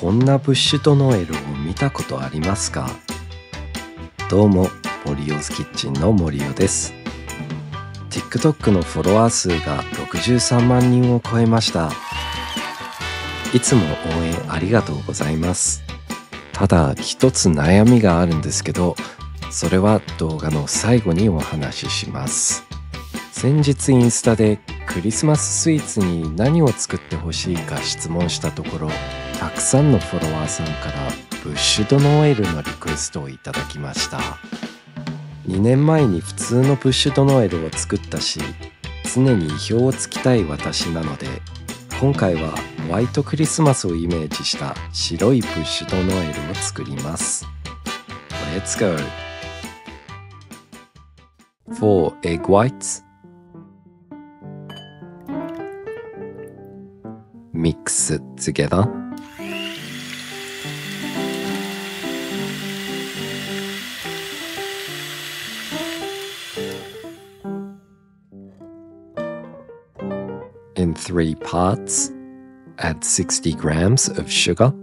こんなブッシュドノエルを見たことありますか？どうも、森尾ズキッチンの森尾です。TikTok のフォロワー数が63万人を超えました。いつも応援ありがとうございます。ただ一つ悩みがあるんですけど、それは動画の最後にお話しします。先日インスタでクリスマススイーツに何を作ってほしいか質問したところ、たくさんのフォロワーさんからブッシュドノエルのリクエストをいただきました。2年前に普通のブッシュドノエルを作ったし、常に意表をつきたい私なので、今回はホワイトクリスマスをイメージした白いブッシュドノエルを作ります。Let's go! 4 egg whites. Mix it together. In 3 parts, add 60 grams of sugar.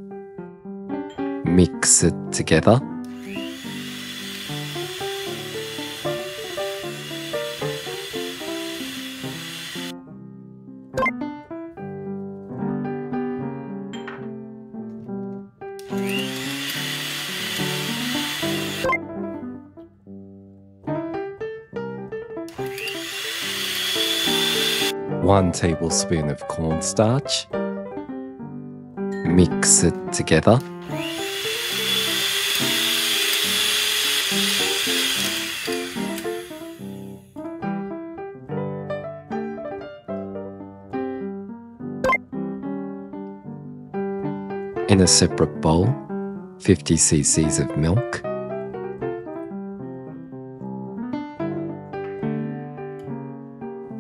Mix it together. One tablespoon of cornstarch. Mix it together. In a separate bowl, 50 cc's of milk.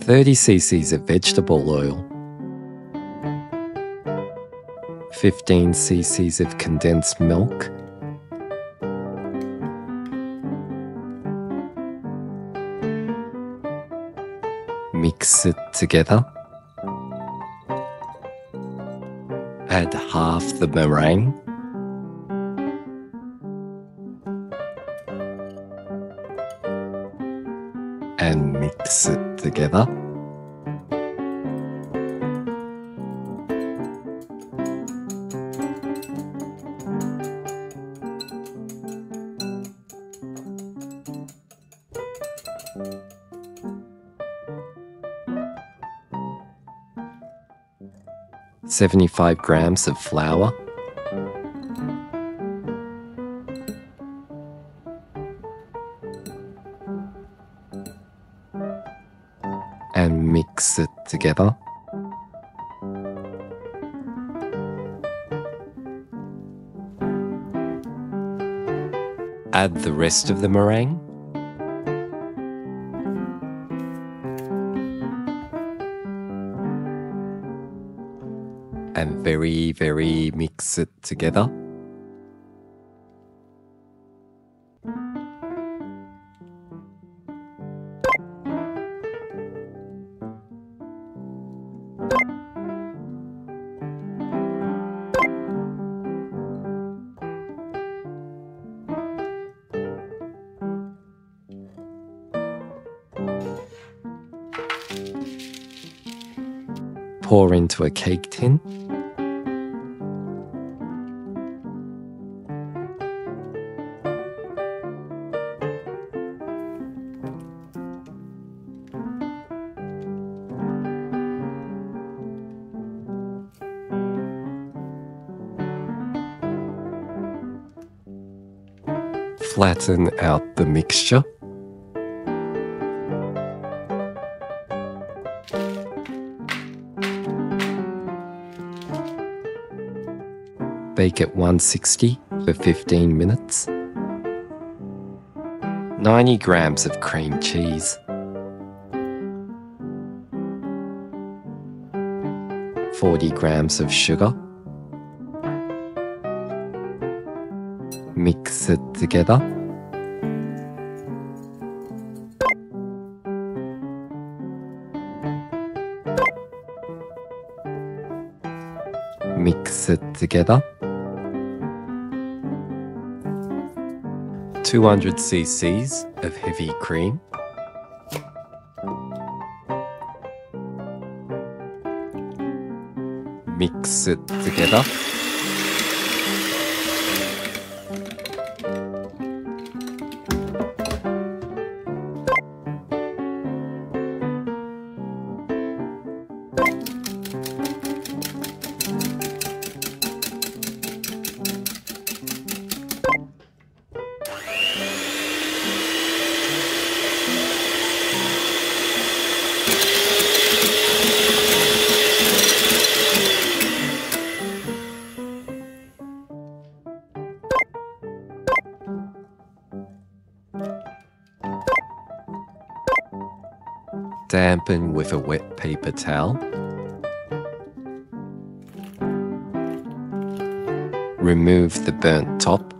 ,30 cc's of vegetable oil, 15 cc's of condensed milk, mix it together, add half the meringue, and mix it together. ,75 grams of flour, and mix it together. Add the rest of the meringue. And very mix it together. Pour into a cake tin. Flatten out the mixture. Bake at 160 for 15 minutes. 90 grams of cream cheese. 40 grams of sugar. Mix it together. Mix it together. 200 cc's of heavy cream, mix it together. Dampen with a wet paper towel. Remove the burnt top.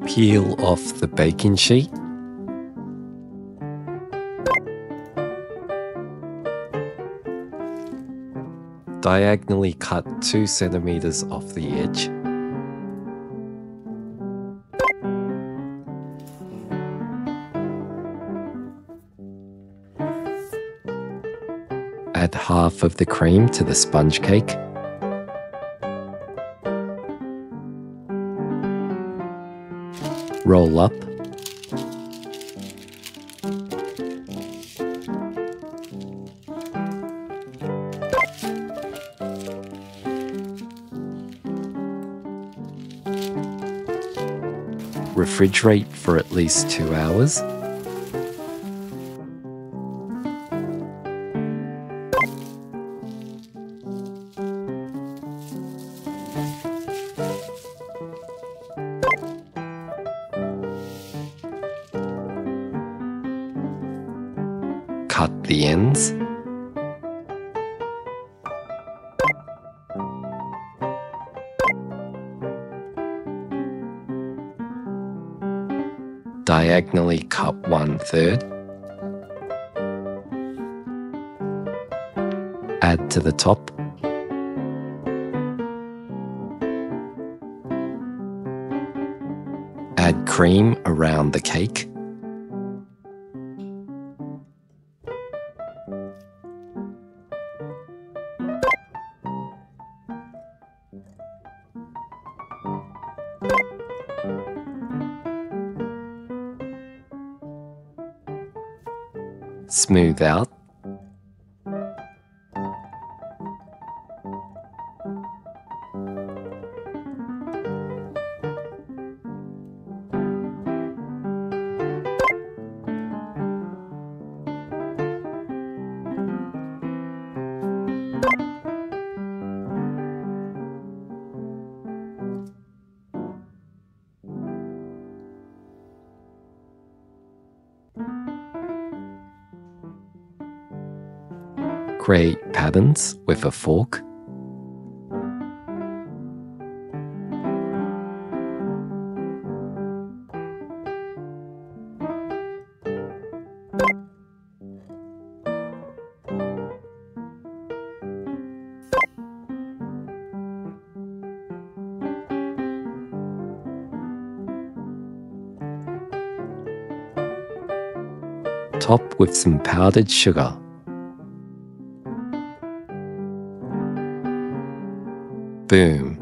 Peel off the baking sheet. Diagonally cut 2 centimeters off the edge. Add half of the cream to the sponge cake. Roll up. Refrigerate for at least 2 hours. Cut the ends. Diagonally cut 1/3. Add to the top. Add cream around the cake. Smooth out. Create patterns with a fork. Top with some powdered sugar. Boom.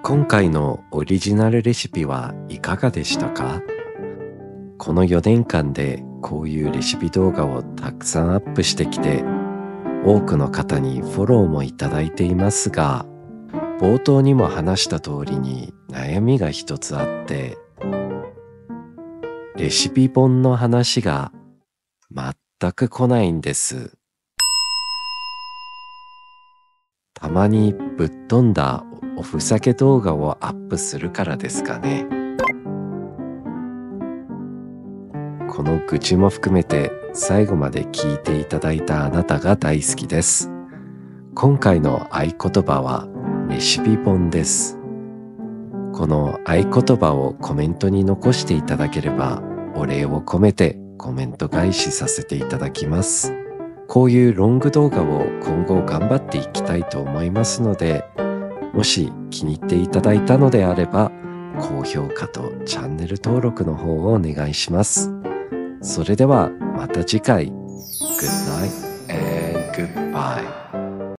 今回のオリジナルレシピはいかがでしたか？この4年間でこういうレシピ動画をたくさんアップしてきて、多くの方にフォローもいただいていますが、冒頭にも話した通りに悩みが一つあって、レシピ本の話が全く来ないんです。たまにぶっ飛んだおふざけ動画をアップするからですかね。この愚痴も含めて最後まで聞いていただいたあなたが大好きです。今回の合言葉はレシピ本です。この合言葉をコメントに残していただければお礼を込めてコメント返しさせていただきます。こういうロング動画を今後頑張っていきたいと思いますので、もし気に入っていただいたのであれば高評価とチャンネル登録の方をお願いします。それではまた次回